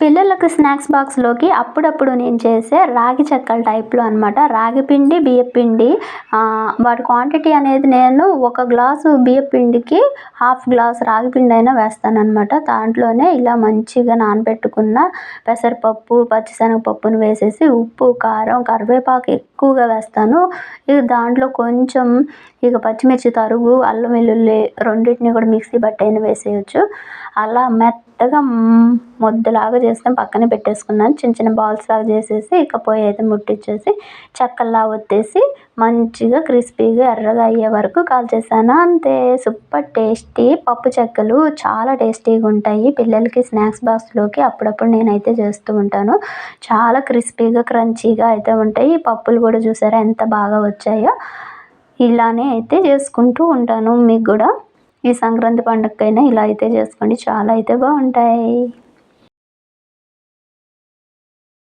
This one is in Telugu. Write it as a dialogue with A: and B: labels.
A: పిల్లలకు స్నాక్స్ బాక్స్‌లోకి అప్పుడప్పుడు నేను చేసే రాగి చెక్కల టైప్‌లో అనమాట. రాగి పిండి, బియ్యపు పిండి వాటి క్వాంటిటీ అనేది నేను ఒక గ్లాసు బియ్యపు పిండికి హాఫ్ గ్లాస్ రాగి పిండైనా వేస్తాననమాట. దాంట్లోనే ఇలా మంచిగా నానబెట్టుకున్న పెసరపప్పు, పచ్చిశనగపప్పును వేసేసి ఉప్పు, కారం, కరివేపాకు ఎక్కువగా వేస్తాను. ఇక దాంట్లో కొంచెం పచ్చిమిర్చి తరుగు, అల్లం వెల్లుల్లి రెండిటిని కూడా మిక్సీ పట్టైనా వేసేయొచ్చు. అలా మెత్తగా ముద్దలాగా చేసుకొని పక్కన పెట్టేసుకున్నాను. చిన్న చిన్న బాల్స్ లాగా చేసేసి ఇక పొయ్యి అయితే ముట్టించేసి చెక్కల్లా ఒత్తేసి మంచిగా క్రిస్పీగా ఎర్రగా అయ్యే వరకు కాల్చేసాను. అంతే, సూపర్ టేస్టీ పప్పు చెక్కలు చాలా టేస్టీగా ఉంటాయి. పిల్లలకి స్నాక్స్ బాక్స్‌లోకి అప్పుడప్పుడు నేనైతే చేస్తూ ఉంటాను. చాలా క్రిస్పీగా, క్రంచీగా అయితే ఉంటాయి. పప్పులు కూడా చూసారా ఎంత బాగా వచ్చాయో. ఇలానే అయితే చేసుకుంటూ ఉంటాను. మీకు కూడా ఈ సంక్రాంతి పండగకైనా ఇలా అయితే చేసుకోండి. చాలా అయితే బాగుంటాయి.